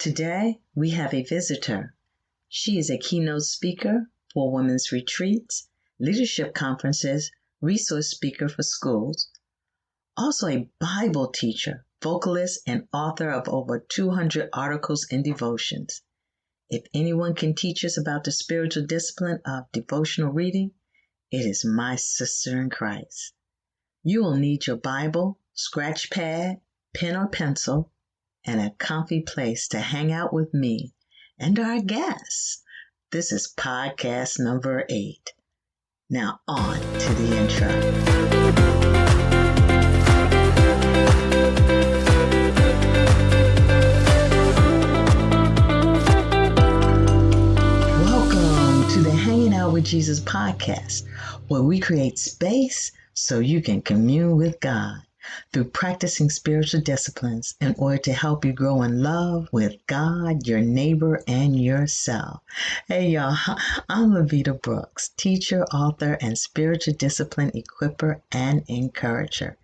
Today, we have a visitor. She is a keynote speaker for women's retreats, leadership conferences, resource speaker for schools, also a Bible teacher, vocalist, and author of over 200 articles and devotions. If anyone can teach us about the spiritual discipline of devotional reading, it is my sister in Christ. You will need your Bible, scratch pad, pen or pencil, and a comfy place to hang out with me and our guests. This is podcast number 8. Now on to the intro. Welcome to the Hanging Out with Jesus podcast, where we create space so you can commune with God through practicing spiritual disciplines in order to help you grow in love with God, your neighbor, and yourself. Hey, y'all, I'm Lyvita Brooks, teacher, author, and spiritual discipline equipper and encourager,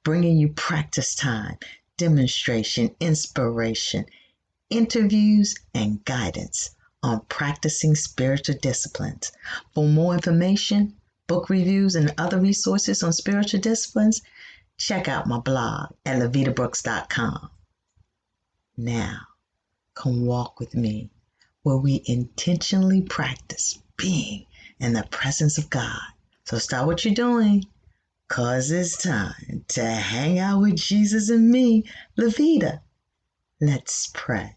bringing you practice time, demonstration, inspiration, interviews, and guidance on practicing spiritual disciplines. For more information, book reviews, and other resources on spiritual disciplines, check out my blog at lyvitabrooks.com. Now, come walk with me where we intentionally practice being in the presence of God. So stop what you're doing, cause it's time to hang out with Jesus and me, Lyvita. Let's pray.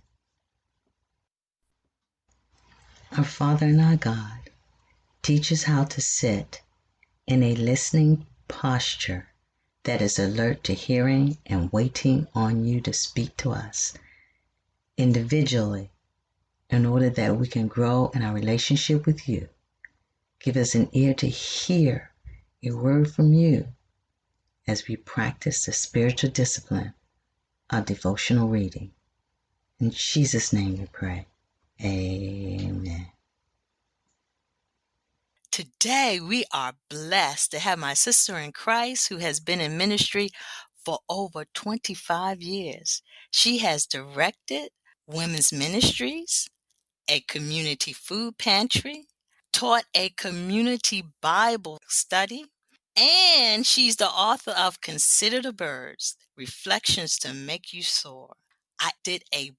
Our Father and our God, teach us how to sit in a listening posture that is alert to hearing and waiting on you to speak to us individually in order that we can grow in our relationship with you. Give us an ear to hear a word from you as we practice the spiritual discipline of devotional reading. In Jesus' name we pray. Amen. Today, we are blessed to have my sister in Christ who has been in ministry for over 25 years. She has directed women's ministries, a community food pantry, taught a community Bible study, and she's the author of Consider the Birds, Reflections to Make You Soar. I did a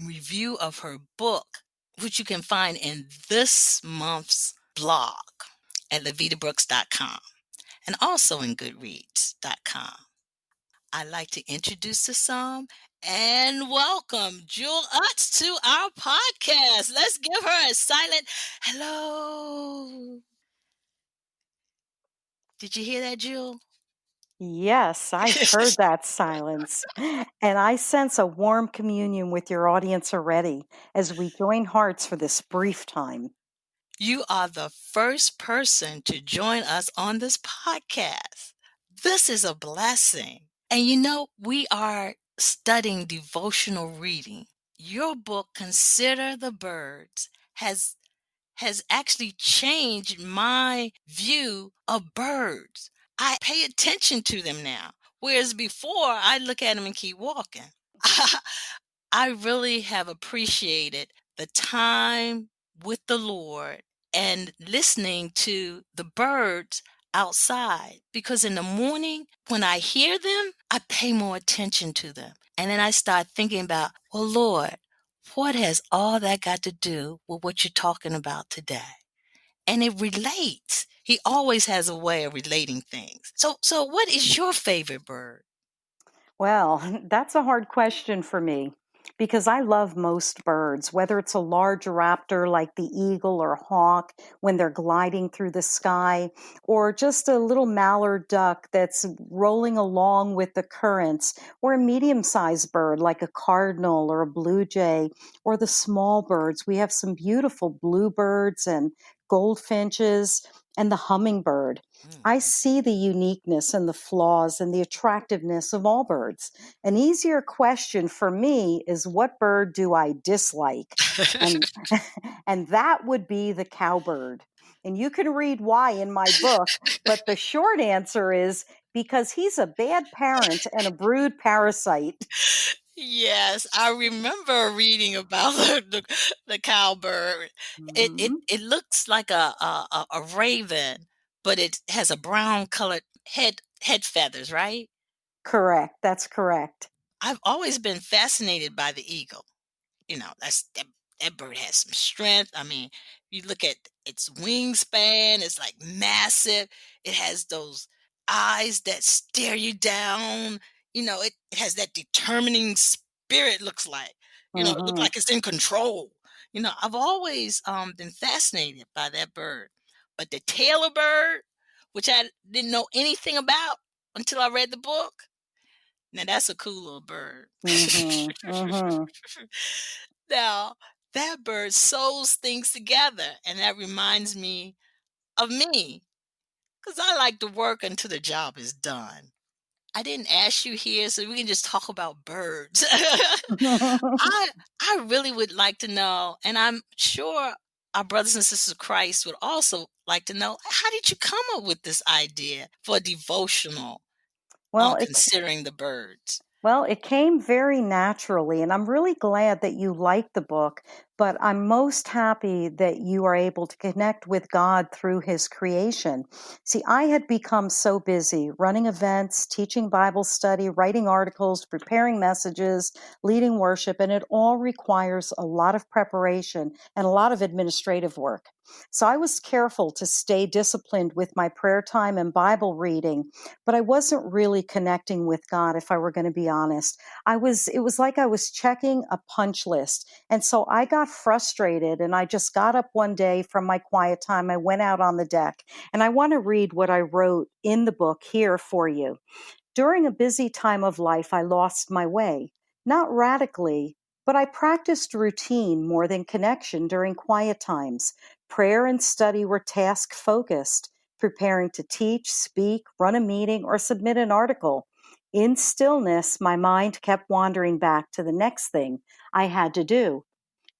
review of her book, which you can find in this month's blog at lyvitabrooks.com and also in goodreads.com. I'd like to introduce the psalm and welcome Jewell Utt to our podcast. Let's give her a silent hello. Did you hear that, Jewell? Yes, I heard that silence. And I sense a warm communion with your audience already as we join hearts for this brief time. You are the first person to join us on this podcast. This is a blessing. And you know, we are studying devotional reading. Your book, Consider the Birds, has actually changed my view of birds. I pay attention to them now, whereas before I look at them and keep walking. I really have appreciated the time with the Lord and listening to the birds outside, because in the morning when I hear them, I pay more attention to them. And then I start thinking about, well, Lord, what has all that got to do with what you're talking about today? And it relates. He always has a way of relating things. So what is your favorite bird? Well, that's a hard question for me because I love most birds, whether it's a large raptor like the eagle or hawk when they're gliding through the sky, or just a little mallard duck that's rolling along with the currents, or a medium-sized bird like a cardinal or a blue jay, or the small birds. We have some beautiful bluebirds and goldfinches and the hummingbird. I see the uniqueness and the flaws and the attractiveness of all birds. An easier question for me is, what bird do I dislike? And, and that would be the cowbird. And you can read why in my book, but the short answer is because he's a bad parent and a brood parasite. Yes, I remember reading about the cowbird. It it Hmm. it looks like a raven, but it has a brown colored head feathers, right? Correct. That's correct. I've always been fascinated by the eagle. That bird has some strength. I mean, you look at its wingspan, it's like massive. It has those eyes that stare you down. It has that determining spirit, looks like. It looks Hmm. like it's in control. I've always been fascinated by that bird. But the tailor bird, which I didn't know anything about until I read the book, now that's a cool little bird. Hmm. Hmm. Now, that bird sews things together, and that reminds me of me, because I like to work until the job is done. I didn't ask you here, so we can just talk about birds. I I really would like to know, and I'm sure our brothers and sisters of Christ would also like to know, how did you come up with this idea for a devotional well, on it considering the birds? Well, it came very naturally, and I'm really glad that you liked the book. But I'm most happy that you are able to connect with God through His creation. See, I had become so busy running events, teaching Bible study, writing articles, preparing messages, leading worship, and it all requires a lot of preparation and a lot of administrative work. So I was careful to stay disciplined with my prayer time and Bible reading, but I wasn't really connecting with God, if I were going to be honest. It was like I was checking a punch list. And so I got frustrated and I just got up one day from my quiet time. I went out on the deck and I want to read what I wrote in the book here for you. During a busy time of life, I lost my way. Not radically, but I practiced routine more than connection during quiet times. Prayer and study were task focused, preparing to teach, speak, run a meeting, or submit an article. In stillness, my mind kept wandering back to the next thing I had to do.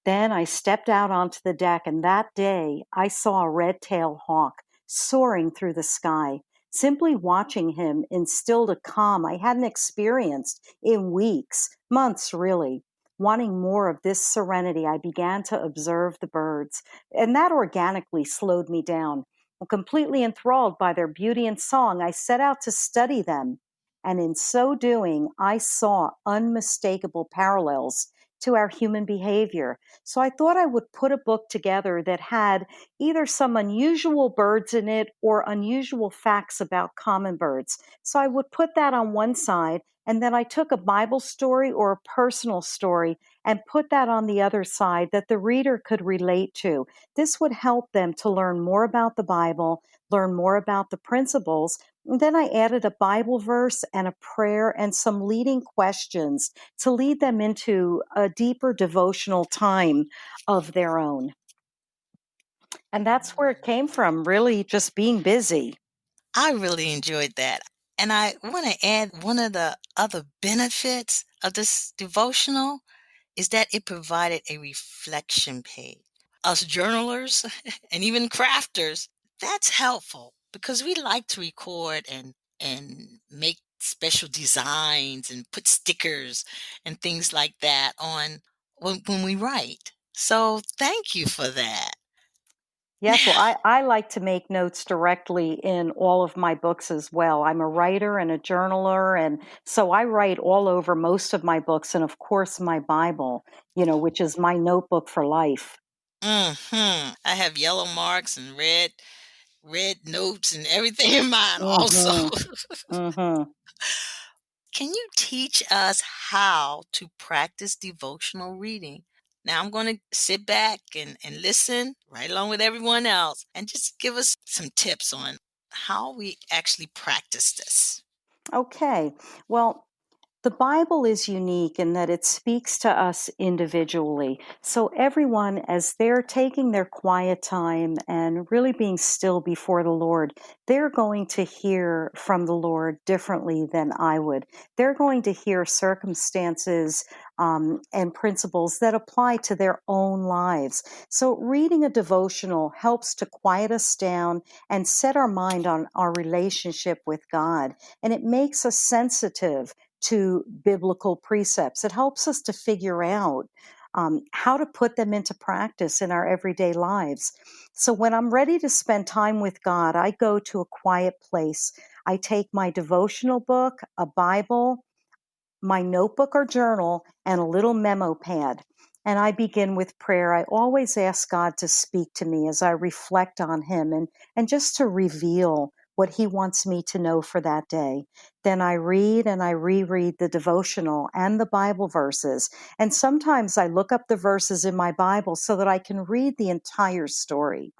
Then I stepped out onto the deck, and that day I saw a red-tailed hawk soaring through the sky. Simply watching him instilled a calm I hadn't experienced in weeks, months really. Wanting more of this serenity, I began to observe the birds, and that organically slowed me down. Completely enthralled by their beauty and song, I set out to study them. And in so doing, I saw unmistakable parallels to our human behavior. So I thought I would put a book together that had either some unusual birds in it or unusual facts about common birds. So I would put that on one side, and then I took a Bible story or a personal story and put that on the other side that the reader could relate to. This would help them to learn more about the Bible, learn more about the principles. And then I added a Bible verse and a prayer and some leading questions to lead them into a deeper devotional time of their own. And that's where it came from, really just being busy. I really enjoyed that. And I want to add, one of the other benefits of this devotional is that it provided a reflection page. Us journalers and even crafters, that's helpful because we like to record and make special designs and put stickers and things like that on when we write. So thank you for that. Yes, well, I like to make notes directly in all of my books as well. I'm a writer and a journaler, and so I write all over most of my books, and of course, my Bible, which is my notebook for life. I have yellow marks and red notes and everything in mine also. Hmm. Hmm. Can you teach us how to practice devotional reading? Now I'm going to sit back and listen right along with everyone else and just give us some tips on how we actually practice this. Okay. Well, the Bible is unique in that it speaks to us individually. So, everyone, as they're taking their quiet time and really being still before the Lord, they're going to hear from the Lord differently than I would. They're going to hear circumstances and principles that apply to their own lives. So, reading a devotional helps to quiet us down and set our mind on our relationship with God. And it makes us sensitive to biblical precepts. It helps us to figure out how to put them into practice in our everyday lives. So when I'm ready to spend time with God, I go to a quiet place. I take my devotional book, a Bible, my notebook or journal, and a little memo pad. And I begin with prayer. I always ask God to speak to me as I reflect on Him and just to reveal what He wants me to know for that day. Then I read and I reread the devotional and the Bible verses. And sometimes I look up the verses in my Bible so that I can read the entire story.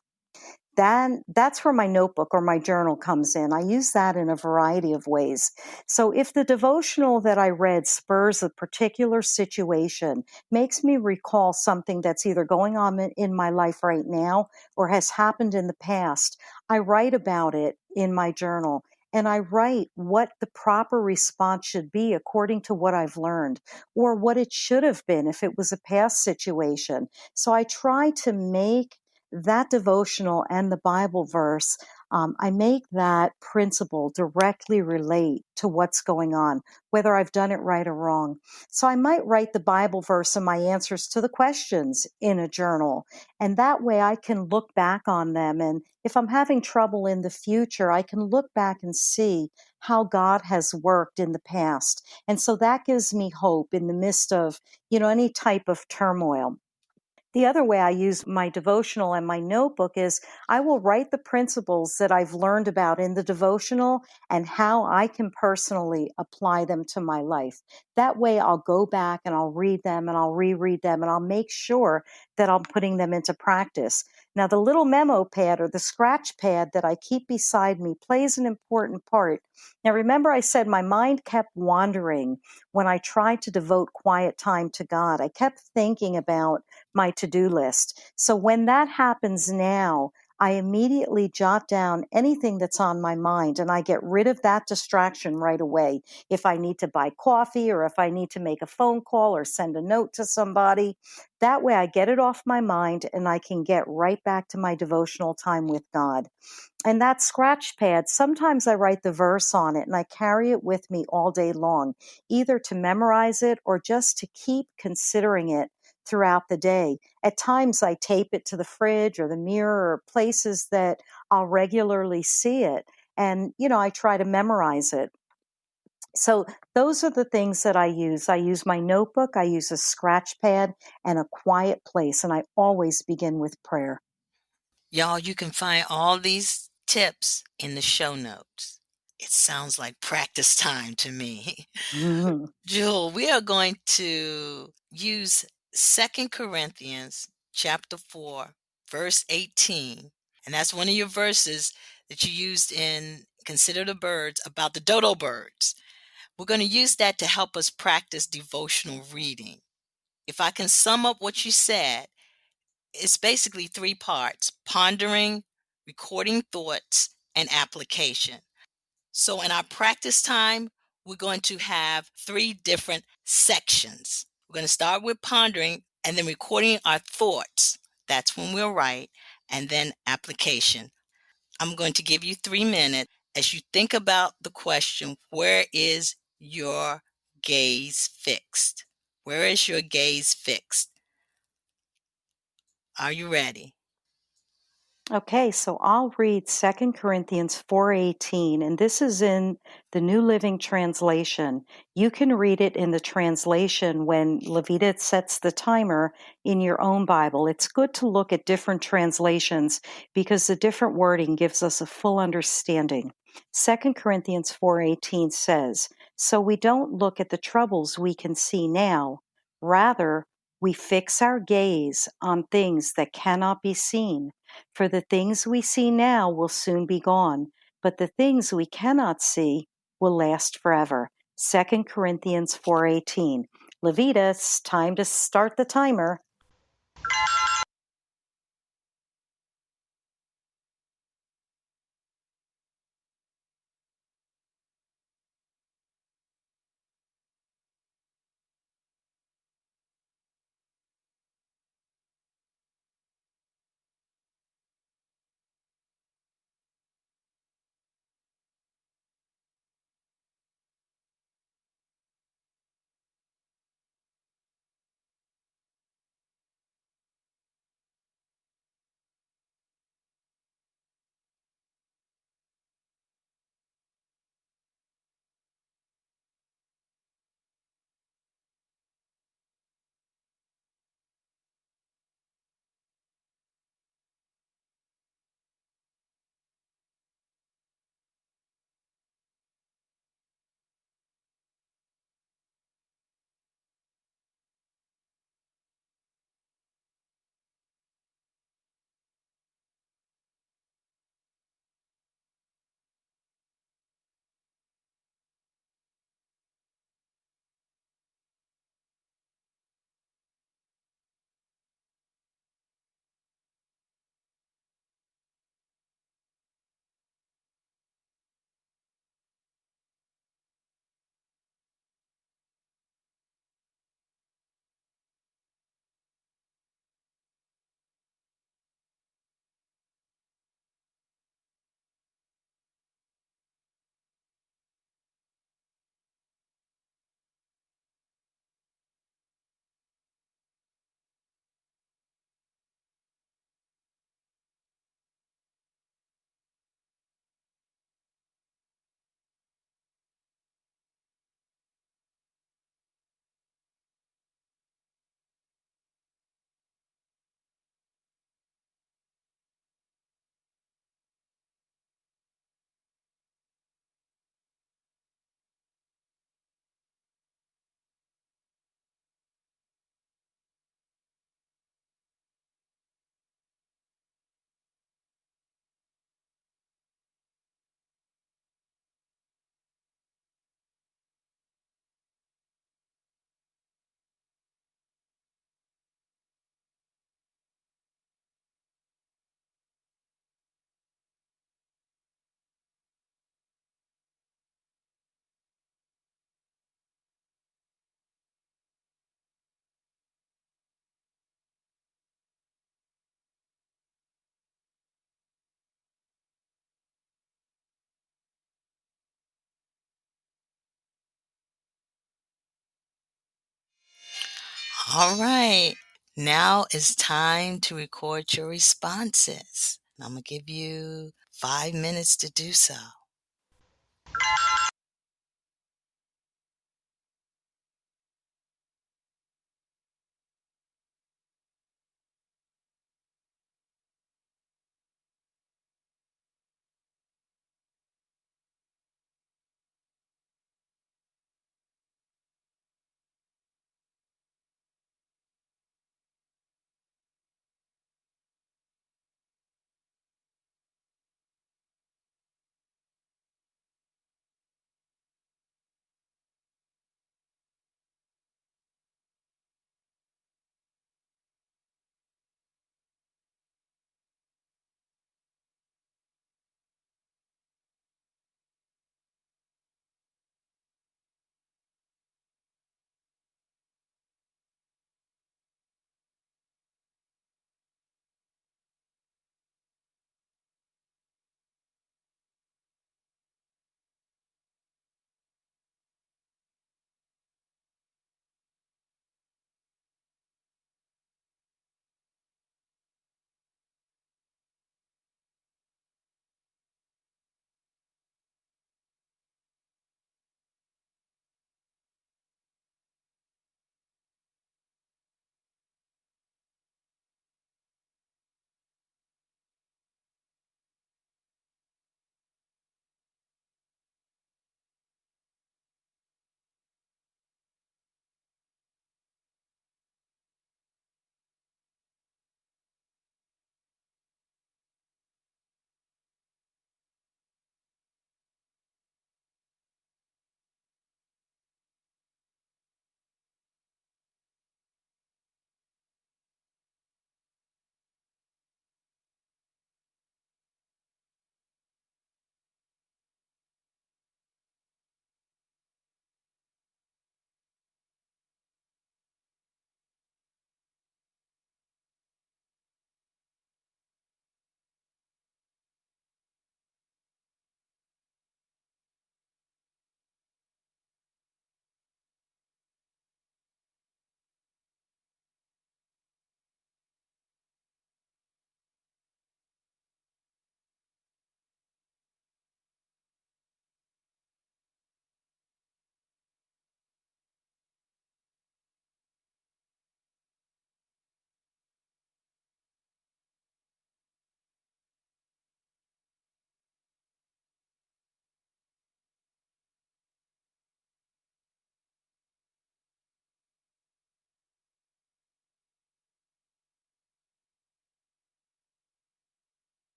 That's where my notebook or my journal comes in. I use that in a variety of ways. So if the devotional that I read spurs a particular situation, makes me recall something that's either going on in my life right now or has happened in the past, I write about it in my journal. And I write what the proper response should be according to what I've learned, or what it should have been if it was a past situation. So I try to make that devotional and the Bible verse, I make that principle directly relate to what's going on, whether I've done it right or wrong. So I might write the Bible verse and my answers to the questions in a journal. And that way I can look back on them. And if I'm having trouble in the future, I can look back and see how God has worked in the past. And so that gives me hope in the midst of, any type of turmoil. The other way I use my devotional and my notebook is I will write the principles that I've learned about in the devotional and how I can personally apply them to my life. That way I'll go back and I'll read them and I'll reread them and I'll make sure that I'm putting them into practice. Now, the little memo pad or the scratch pad that I keep beside me plays an important part. Now, remember, I said my mind kept wandering when I tried to devote quiet time to God. I kept thinking about my to-do list. So when that happens now, I immediately jot down anything that's on my mind and I get rid of that distraction right away. If I need to buy coffee or if I need to make a phone call or send a note to somebody, that way I get it off my mind and I can get right back to my devotional time with God. And that scratch pad, sometimes I write the verse on it and I carry it with me all day long, either to memorize it or just to keep considering it throughout the day. At times I tape it to the fridge or the mirror or places that I'll regularly see it. And, I try to memorize it. So those are the things that I use. I use my notebook, I use a scratch pad and a quiet place. And I always begin with prayer. Y'all, you can find all these tips in the show notes. It sounds like practice time to me. Jewel, we are going to use 2 Corinthians chapter 4, verse 18. And that's one of your verses that you used in Consider the Birds about the dodo birds. We're going to use that to help us practice devotional reading. If I can sum up what you said, it's basically three parts: pondering, recording thoughts, and application. So in our practice time, we're going to have three different sections. We're going to start with pondering and then recording our thoughts. That's when we'll write, and then application. I'm going to give you 3 minutes as you think about the question, where is your gaze fixed? Where is your gaze fixed? Are you ready? Okay, so I'll read 2 Corinthians 4:18, and this is in the New Living Translation. You can read it in the translation when Lyvita sets the timer in your own Bible. It's good to look at different translations because the different wording gives us a full understanding. 2 Corinthians 4:18 says, "So we don't look at the troubles we can see now. Rather, we fix our gaze on things that cannot be seen. For the things we see now will soon be gone, but the things we cannot see will last forever." 2 Corinthians 4:18. Lyvita, it's time to start the timer. All right. Now it's time to record your responses. I'm going to give you 5 minutes to do so.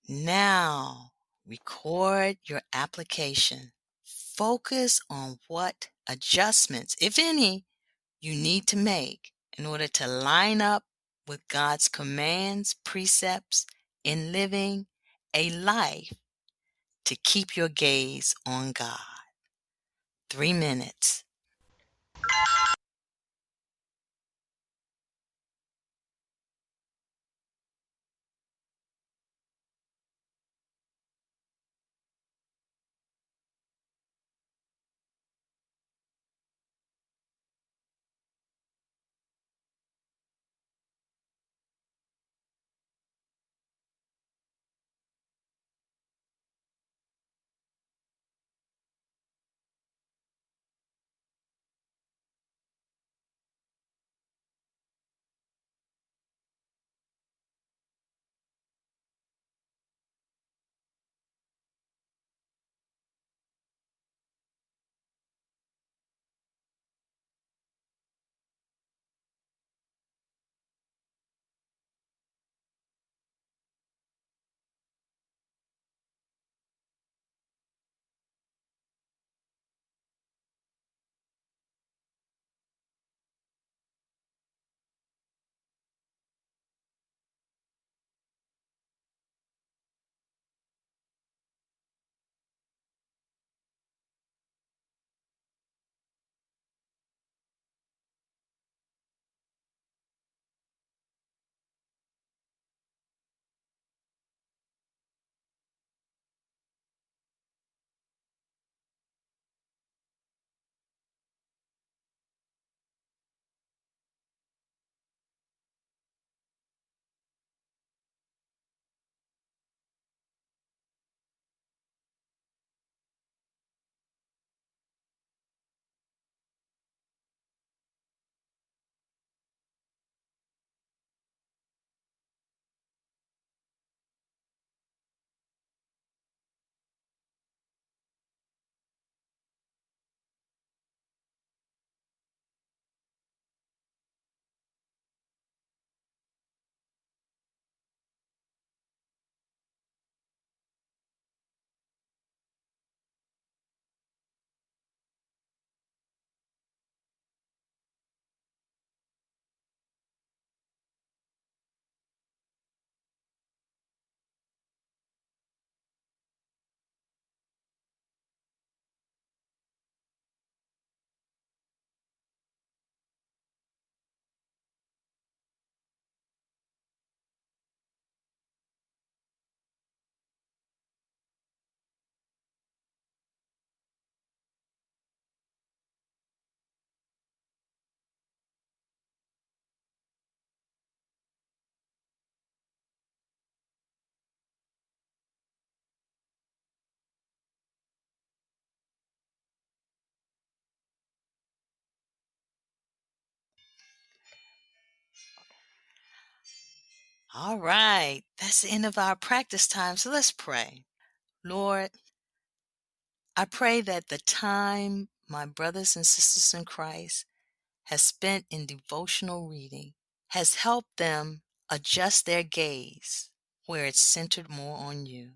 Now, record your application. Focus on what adjustments, if any, you need to make in order to line up with God's commands, precepts in living a life to keep your gaze on God. 3 minutes. All right, that's the end of our practice time. So let's pray. Lord, I pray that the time my brothers and sisters in Christ has spent in devotional reading has helped them adjust their gaze where it's centered more on you.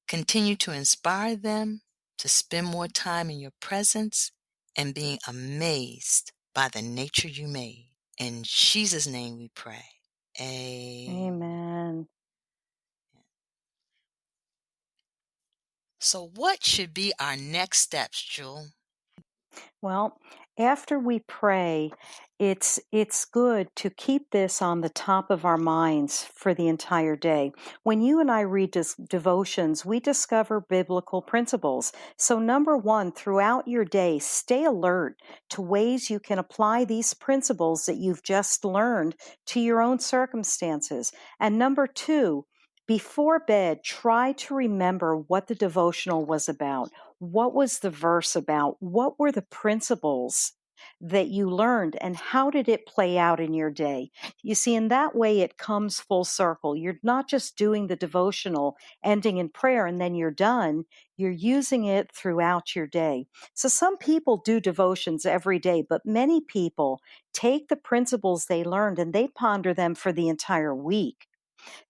Continue to inspire them to spend more time in your presence and being amazed by the nature you made. In Jesus' name we pray. Amen. Amen. So what should be our next steps, Jewel? Well, after we pray, it's good to keep this on the top of our minds for the entire day. When you and I read devotions, we discover biblical principles. So number 1, throughout your day, stay alert to ways you can apply these principles that you've just learned to your own circumstances. And number 2, before bed, try to remember what the devotional was about. What was the verse about? What were the principles that you learned, and how did it play out in your day? You see, in that way, it comes full circle. You're not just doing the devotional, ending in prayer, and then you're done. You're using it throughout your day. So some people do devotions every day, but many people take the principles they learned and they ponder them for the entire week.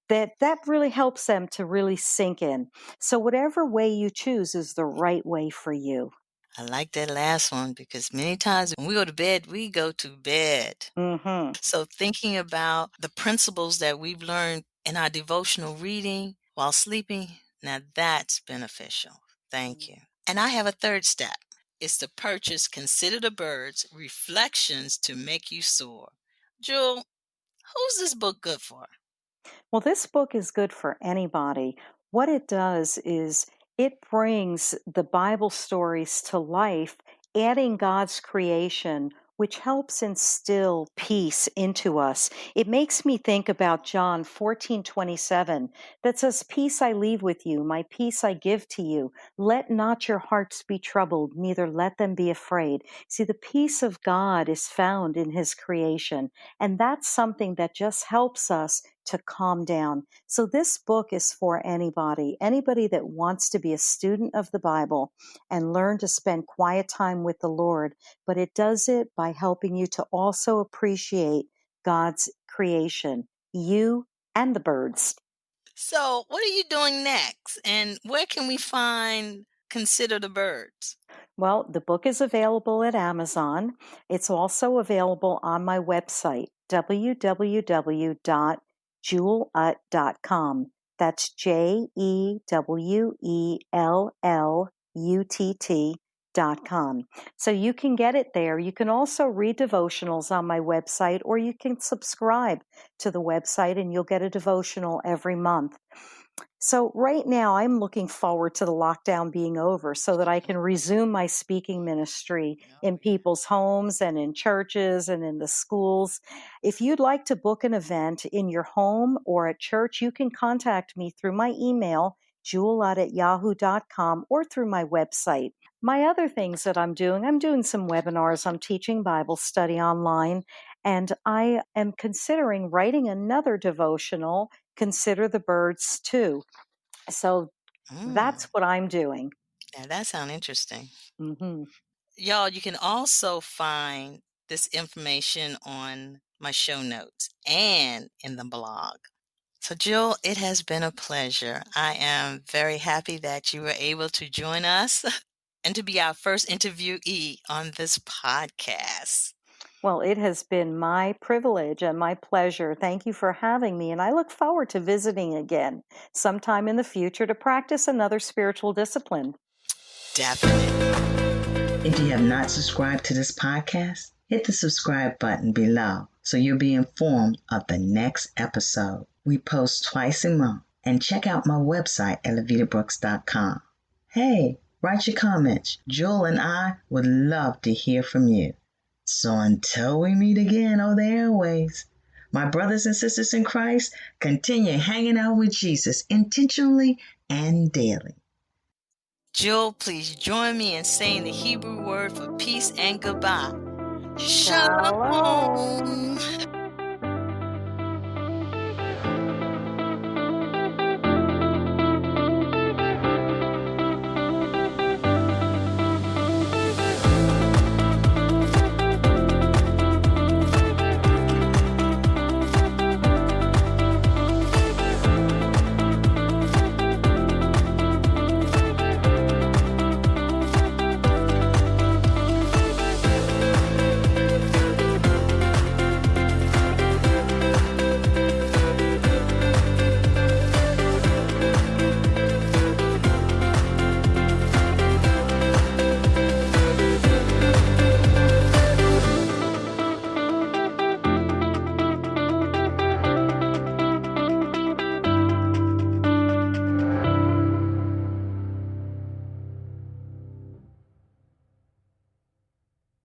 that really helps them to really sink in. So whatever way you choose is the right way for you. I like that last one because many times when we go to bed, we go to bed. Mhm. So thinking about the principles that we've learned in our devotional reading while sleeping, now that's beneficial. Thank you. And I have a third step. It's to purchase Consider the Birds Reflections to Make You Soar. Jewel, who's this book good for? Well, this book is good for anybody. What it does is it brings the Bible stories to life, adding God's creation, which helps instill peace into us. It makes me think about John 14:27 that says, "Peace I leave with you, my peace I give to you. Let not your hearts be troubled, neither let them be afraid." See, the peace of God is found in his creation, and that's something that just helps us to calm down. So, this book is for anybody that wants to be a student of the Bible and learn to spend quiet time with the Lord. But it does it by helping you to also appreciate God's creation, you and the birds. So, what are you doing next? And where can we find Consider the Birds? Well, the book is available at Amazon. It's also available on my website, www.jewellutt.com. That's JEWELLUTT.com. So you can get it there. You can also read devotionals on my website, or you can subscribe to the website and you'll get a devotional every month. So, right now, I'm looking forward to the lockdown being over so that I can resume my speaking ministry Oh, in yeah. people's homes and in churches and in the schools. If you'd like to book an event in your home or at church, you can contact me through my email, jewellutt@yahoo.com, or through my website. My other things that I'm doing some webinars, I'm teaching Bible study online, and I am considering writing another devotional, Consider the Birds too. So that's Mm, what I'm doing. now that sounds interesting. Hmm. Y'all, you can also find this information on my show notes and in the blog. So, Jill, it has been a pleasure. I am very happy that you were able to join us and to be our first interviewee on this podcast. Well, it has been my privilege and my pleasure. Thank you for having me. And I look forward to visiting again sometime in the future to practice another spiritual discipline. Definitely. If you have not subscribed to this podcast, hit the subscribe button below so you'll be informed of the next episode. We post twice a month, and check out my website at lyvitabrooks.com. Hey, write your comments. Jewel and I would love to hear from you. So until we meet again on the airways, my brothers and sisters in Christ, continue hanging out with Jesus intentionally and daily. Jill, please join me in saying the Hebrew word for peace and goodbye. Shalom. Shalom.